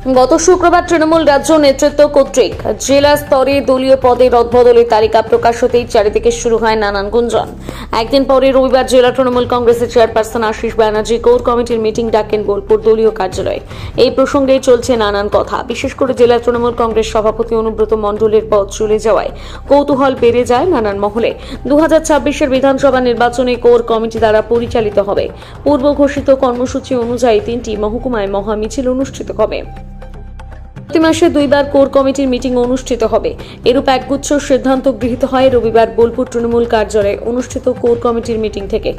গত শুক্রবার তৃণমূল রাজ্য নেতৃত্ব কর্তৃক জেলা স্তরে দলীয় পদে রদবদলের তালিকা প্রকাশ হতেই চারিদিকে শুরু হয় নানান গুঞ্জন। একদিন পরে রবিবার জেলা তৃণমূল কংগ্রেসের চেয়ারপারসন আশিস ব্যানার্জি কোর কমিটির মিটিং ডাকেন বোলপুর দলীয় কার্যালয়ে। এই প্রসঙ্গে চলছে নানান কথা। বিশেষ করে জেলা তৃণমূল কংগ্রেস সভাপতি অনুব্রত মণ্ডলের পদ চলে যাওয়ায় কৌতূহল বেড়ে যায় নানান মহলে। 2026-এর বিধানসভা নির্বাচনে কোর কমিটি দ্বারা পরিচালিত হবে। পূর্ব ঘোষিত কর্মসূচি অনুযায়ী 3টি মহকুমায় মহামিছিল অনুষ্ঠিত হবে। প্রতি মাসে 2বার কোর কমিটির মিটিং অনুষ্ঠিত হবে। এরূপ একগুচ্ছ সিদ্ধান্ত গৃহীত হয় রবিবার বোলপুর তৃণমূল কার্যালয়ে অনুষ্ঠিত কোর কমিটির মিটিং থেকে।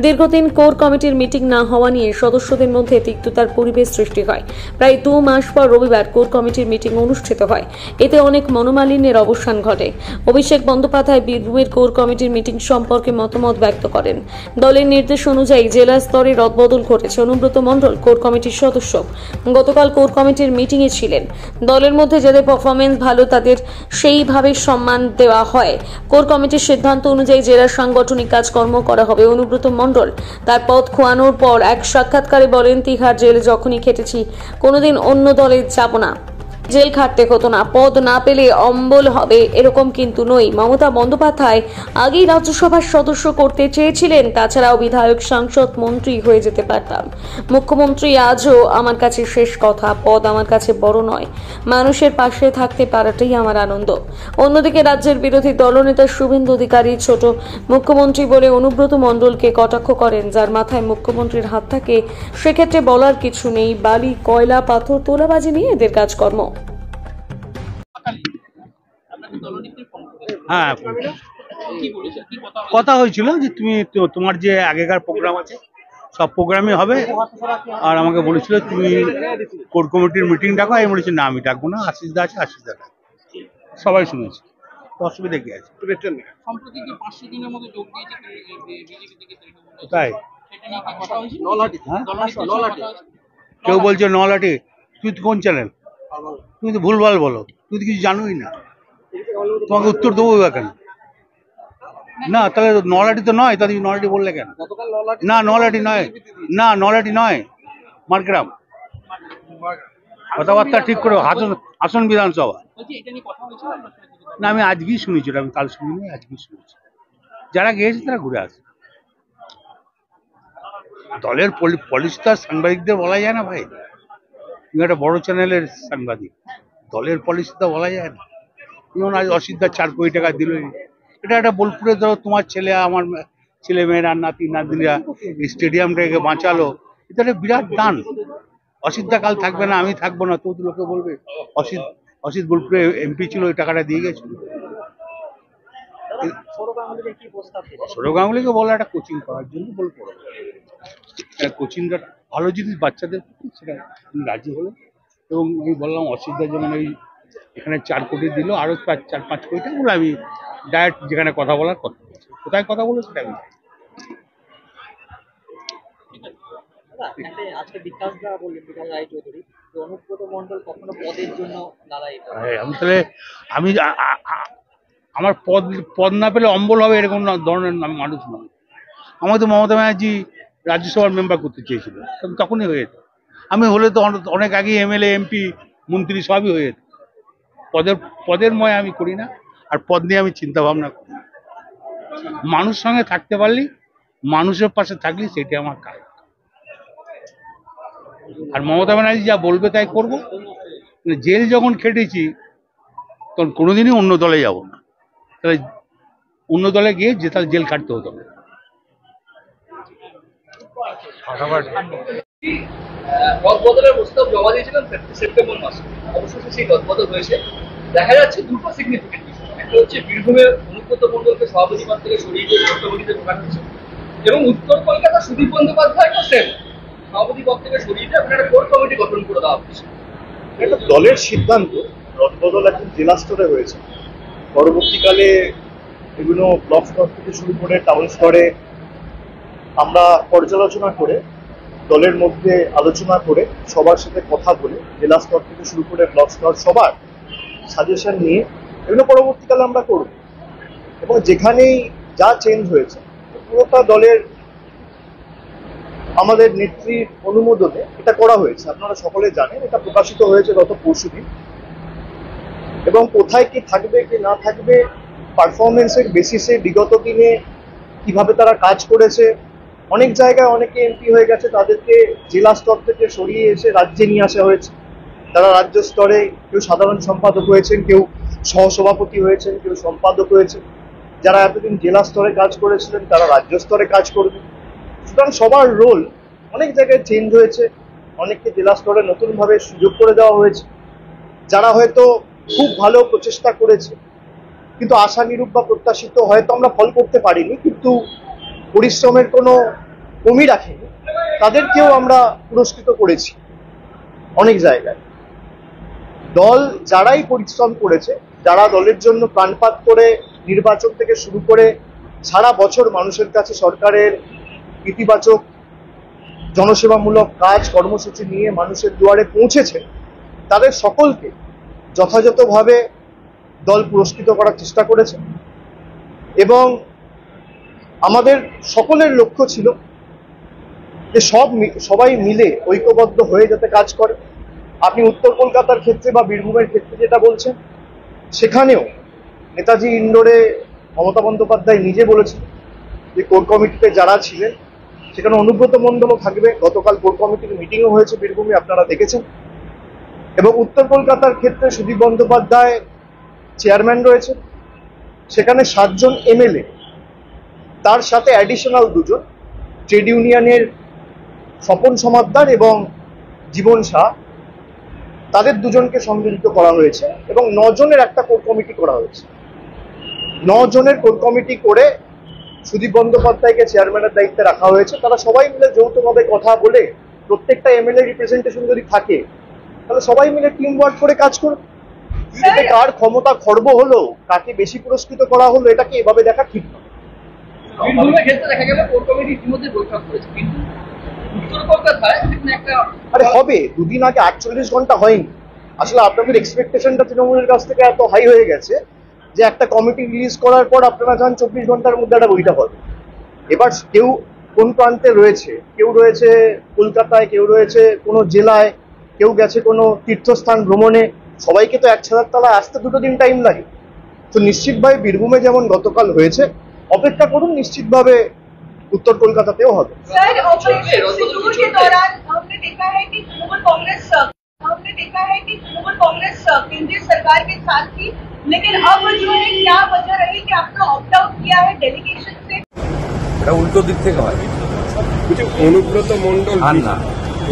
দীর্ঘদিন কোর কমিটির মিটিং না হওয়া নিয়ে সদস্যদের মধ্যে তিক্ততার পরিবেশ সৃষ্টি হয়। প্রায় 2 মাস পর রবিবার কোর কমিটির মিটিং অনুষ্ঠিত হয়। এতে অনেক মনোমালিন্যের অবসান ঘটে। অভিষেক বন্দ্যোপাধ্যায় বীরভূমের কোর কমিটির মিটিং সম্পর্কে মতামত ব্যক্ত করেন। দলের নির্দেশ অনুযায়ী জেলা স্তরে রদবদল ঘটেছে। অনুব্রত মণ্ডল কোর কমিটির সদস্য। গতকাল কোর কমিটির মিটিংয়ে ছিলেন। দলের মধ্যে যাদের পারফরমেন্স ভালো তাদের সেইভাবে সম্মান দেওয়া হয়। কোর কমিটির সিদ্ধান্ত অনুযায়ী জেলার সাংগঠনিক কাজকর্ম করা হবে। অনুব্রত মণ্ডল তার পদ খোয়ানোর পর এক সাক্ষাৎকারে বলেন, তিহার জেলে যখনই খেটেছি কোনোদিন অন্য দলে যাব না, জেল খাটতে হতো না, পদ না পেলে অম্বল হবে এরকম কিন্তু নই। মমতা বন্দ্যোপাধ্যায় আগেই রাজ্যসভার সদস্য করতে চেয়েছিলেন, তাছাড়াও বিধায়ক, সাংসদ, মন্ত্রী হয়ে যেতে পারতাম। মুখ্যমন্ত্রী আজও আমার কাছে শেষ কথা, পদ আমার কাছে বড় নয়, মানুষের পাশে থাকতে পারাটাই আমার আনন্দ। অন্যদিকে রাজ্যের বিরোধী দলনেতা শুভেন্দু অধিকারী ছোট মুখ্যমন্ত্রী বলে অনুব্রত মণ্ডলকে কটাক্ষ করেন। যার মাথায় মুখ্যমন্ত্রীর হাত থাকে সেক্ষেত্রে বলার কিছু নেই। বালি, কয়লা, পাথর তোলাবাজি নিয়ে এদের কাজকর্ম। হ্যাঁ, কথা হয়েছিল যে তুমি তোমার যে আগেকার প্রোগ্রাম আছে সব প্রোগ্রামই হবে, আর আমাকে বলেছিল তুমি কোর কমিটির মিটিং ডাকো। আমি বলেছি না, আমি ডাকবো না, আশিস দা আছে, আশিস দা সবাই শুনেছে, অসুবিধা কি আছে? তাই কেউ বলছে নলাটি, তুই কোন চ্যানেল? তুমি তো ভুলভাল বলো, তুমি তো কিছু জানোই না, তোমাকে উত্তর দেবো কেন? না, তাহলে নলাটি তো নয়, তাহলে নলাটি বললে কেন? না, নলাটি নয়, না নলাটি নয়, মারগ্রাম। কথাবার্তা ঠিক করে, আসন বিধানসভা। না, আমি আজকেই শুনেছি, আমি কাল শুনিনি, আজকেই শুনেছি। যারা গিয়েছে তারা ঘুরে আসে। দলের পলিসি তো সাংবাদিকদের বলা যায় না ভাই, তুমি একটা বড় চ্যানেলের সাংবাদিক, দলের পলিসি তো বলা যায় না। যেমন আজ অসিদ্ধা 4 কোটি টাকা দিল, এটা একটা বোলপুরে ধরো তোমার ছেলে, আমার ছেলে মেয়েরা, নাতি নাতনিরা স্টেডিয়ামটাকে বাঁচালো, এটা একটা বিরাট দান। অসিদ্ধা কাল থাকবে না, আমি থাকবো না, তো লোকে বলবে অসিত বোলপুরে এমপি ছিল, ওই টাকাটা দিয়ে গেছিল। সৌরভ গাঙ্গুলিকে বলা একটা কোচিং করার জন্য বলবো, কোচিংটা ভালো জিনিস বাচ্চাদের, সেটা রাজি হলো। এবং আমি বললাম অসিদ্ধা যেমন এই এখানে 4 কোটি দিল, আরো 4-5 কোটি টাকা, আমি ডাইরেক্ট যেখানে কথা বলার কথা বলছি, কোথায় কথা বলে সেটা আমি আমি আমার পদ না পেলে অম্বল হবে এরকম ধরনের মানুষ নয়। আমার তো মমতা ব্যানার্জি রাজ্যসভার মেম্বার করতে চেয়েছিল, তখনই হয়ে যেত। আমি হলে তো অনেক আগে এমএলএ, এমপি, মন্ত্রী সবই হয়ে যেত। পদের ময় আমি করি না, আর পদ নিয়ে আমি চিন্তা ভাবনা করি না। মানুষ সঙ্গে থাকতে পারলি, মানুষের পাশে থাকলি, সেটাই আমার কাজ। আর মমতা ব্যানার্জি যা বলবে তাই করবো। জেল যখন খেটেছি তখন কোনোদিনই অন্য দলে যাব না, তাহলে অন্য দলে গিয়ে তাহলে জেল কাটতে হতো না। রদবদলের প্রস্তাব জমা দিয়েছিলেন সেপ্টেম্বর মাসে, অবশেষে সেই রদবদল হয়েছে। দেখা যাচ্ছে দুটো সিগনিফিকেন্ট বিষয়, একটা হচ্ছে বীরভূমের অনুব্রত মণ্ডলকে সভাপতি পদ থেকে সরিয়ে দিয়ে মুখ্যমন্ত্রীতে ঢোকানো হচ্ছে, এবং উত্তর কলকাতা সুদীপ বন্দ্যোপাধ্যায়কে সেম সভাপতি পদ থেকে সরিয়ে দিয়ে আপনার একটা কোর কমিটি গঠন করে দেওয়া হচ্ছে। একটা দলের সিদ্ধান্ত, রদবদল এখন জেলা স্তরে হয়েছে, পরবর্তীকালে বিভিন্ন ব্লক স্তর থেকে শুরু করে টাউন স্তরে আমরা পর্যালোচনা করে, দলের মধ্যে আলোচনা করে, সবার সাথে কথা বলে, জেলা স্তর থেকে শুরু করে ব্লক স্তর সবার সাজেশন নিয়ে এগুলো পরবর্তীকালে আমরা করব। এবং যেখানেই যা চেঞ্জ হয়েছে পুরোটা দলের আমাদের নেত্রীর অনুমোদনে এটা করা হয়েছে। আপনারা সকলে জানেন, এটা প্রকাশিত হয়েছে গত পরশুদিন। এবং কোথায় কি থাকবে কি না থাকবে, পারফরমেন্সের বেসিসে বিগত দিনে কিভাবে তারা কাজ করেছে, অনেক জায়গায় অনেকে এমপি হয়ে গেছে, তাদেরকে জেলা স্তর থেকে সরিয়ে এসে রাজ্যে নিয়ে আসা হয়েছে। তারা রাজ্য স্তরে কেউ সাধারণ সম্পাদক হয়েছেন, কেউ সহসভাপতি হয়েছেন, কেউ সম্পাদক হয়েছেন। যারা এতদিন জেলা স্তরে কাজ করেছিলেন তারা রাজ্য স্তরে কাজ করবে। সুতরাং সবার রোল অনেক জায়গায় চেঞ্জ হয়েছে, অনেককে জেলা স্তরে নতুনভাবে সুযোগ করে দেওয়া হয়েছে। যারা হয়তো খুব ভালো প্রচেষ্টা করেছে কিন্তু আশানুরূপ বা প্রত্যাশিত হয়তো আমরা ফল করতে পারিনি, কিন্তু পরিশ্রমের কোনো কমি রাখেনি, তাদেরকেও আমরা পুরস্কৃত করেছি অনেক জায়গায়। দল যারাই পরিশ্রম করেছে, যারা দলের জন্য প্রাণপাত করে নির্বাচন থেকে শুরু করে সারা বছর মানুষের কাছে সরকারের ইতিবাচক জনসেবামূলক কাজ কর্মসূচি নিয়ে মানুষের দুয়ারে পৌঁছেছে, তাদের সকলকে যথাযথভাবে দল পুরস্কৃত করার চেষ্টা করেছে। এবং আমাদের সকলের লক্ষ্য ছিল যে সবাই মিলে ঐক্যবদ্ধ হয়ে যাতে কাজ করে। আপনি উত্তর কলকাতার ক্ষেত্রে বা বীরভূমের ক্ষেত্রে যেটা বলছেন, সেখানেও নেতাজি ইন্ডোরে মমতা বন্দ্যোপাধ্যায় নিজে বলেছেন যে কোর কমিটিতে যারা ছিলেন সেখানে অনুব্রত মণ্ডলও থাকবে। গতকাল কোর কমিটির মিটিংও হয়েছে বীরভূমে, আপনারা দেখেছেন। এবং উত্তর কলকাতার ক্ষেত্রে সুদীপ বন্দ্যোপাধ্যায় চেয়ারম্যান রয়েছেন, সেখানে 7 জন এমএলএ, তার সাথে অ্যাডিশনাল 2 জন ট্রেড ইউনিয়নের স্বপন সমাদ্দার এবং জীবন শাহ, তাদের 2 জনকে সংযোজিত করা হয়েছে এবং 9 জনের একটা কোর কমিটি করা হয়েছে। 9 জনের কোর কমিটি করে সুদীপ বন্দ্যোপাধ্যায়কে চেয়ারম্যানের দায়িত্বে রাখা হয়েছে। তারা সবাই মিলে যৌথভাবে কথা বলে, প্রত্যেকটা এমএলএ রিপ্রেজেন্টেশন যদি থাকে তাহলে সবাই মিলে টিম ওয়ার্ক করে কাজ করবে। এতে কার ক্ষমতা খর্ব হলো, কাকে বেশি পুরস্কৃত করা হলো, এটাকে এভাবে দেখা ঠিক নয়। বীরভূমের ক্ষেত্রে দেখা গেল কোর কমিটি ইতিমধ্যে বৈঠক করেছে, কিন্তু উত্তর কলকাতায় একটা আরে হবে, 2 দিন আগে 48 ঘন্টা হয়নি। আসলে আপনাদের এক্সপেকটেশনটা তৃণমূলের কাছ থেকে এত হাই হয়ে গেছে যে একটা কমিটি রিলিজ করার পর আপনারা চান 24 ঘন্টার মধ্যে একটা বৈঠক হবে। এবার কেউ কোন প্রান্তে রয়েছে, কেউ রয়েছে কলকাতায়, কেউ রয়েছে কোনো জেলায়, কেউ গেছে কোনো তীর্থস্থান ভ্রমণে, সবাইকে তো 1 ছাদের তলায় আসতে 2 দিন টাইম লাগে। তো নিশ্চিতভাবে বীরভূমে যেমন গতকাল হয়েছে, অপেক্ষা করুন, নিশ্চিতভাবে उत्तर कोलकाता होगा। सर, ऑपरेशन सिंदूर के दौरान हमने देखा है कि तृणमूल कांग्रेस केंद्रीय सरकार के साथ थी, लेकिन अब जो है क्या वजह रही कि आपने ऑप्ट आउट किया है डेलीगेशन से? उल्टो दिक থেকে হয়।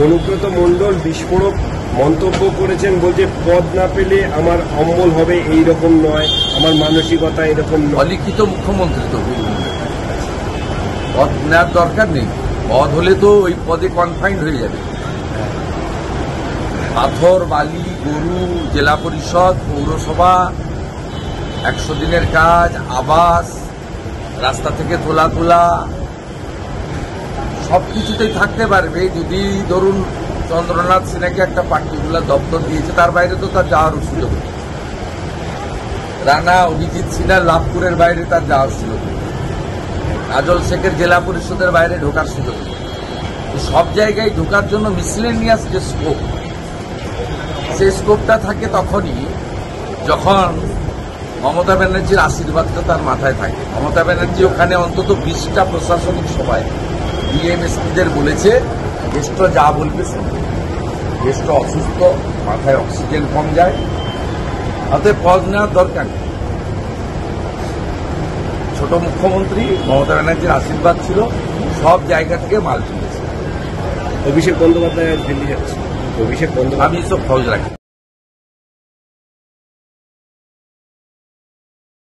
অনুব্রত মণ্ডল বিস্ফোরক মন্তব্য করেছেন, বলছে পদ না পেলে আমার অম্বল হবে, এই রকম নয়, আমার মানসিকতা এরকম নয়। অলিখিত মুখ্যমন্ত্রী তো পদ নেওয়ার দরকার নেই, পদ হলে তো ওই পদে কনফাইন্ড হয়ে যাবে। পাথর বালি গরু, জেলা পরিষদ, পৌরসভা, 100 দিনের কাজ, আবাস, রাস্তা থেকে তোলা সবকিছুতেই থাকতে পারবে যদি ধরুন চন্দ্রনাথ সিনহাকে একটা পার্টিকুলার দপ্তর দিয়েছে, তার বাইরে তো তার যাওয়ার সুযোগ নেই। রানা অভিজিৎ সিনহার লাভপুরের বাইরে তার যাওয়ার সুযোগ নেই। কাজল শেখের জেলা পরিষদের বাইরে ঢোকার সুযোগ নেই। সব জায়গায় ঢোকার জন্য মিসলেনিয়াস যে স্কোপ, সেই স্কোপটা থাকে তখনই যখন মমতা ব্যানার্জির আশীর্বাদটা তার মাথায় থাকে। মমতা ব্যানার্জি ওখানে অন্তত 20টা প্রশাসনিক সভায় ডিএমএসপিদের বলেছে দেশটা যা বলবে শুনবে, দেশটা অসুস্থ, মাথায় অক্সিজেন কম যায়, অতএব পদ নেওয়ার দরকার নেই। ছোট মুখ্যমন্ত্রী, মমতা ব্যানার্জির আশীর্বাদ ছিল, সব জায়গা থেকে মাল তুলেছে। অভিষেক বন্দ্যোপাধ্যায় দিল্লি যাচ্ছে, আমি এসব খোঁজ রাখি।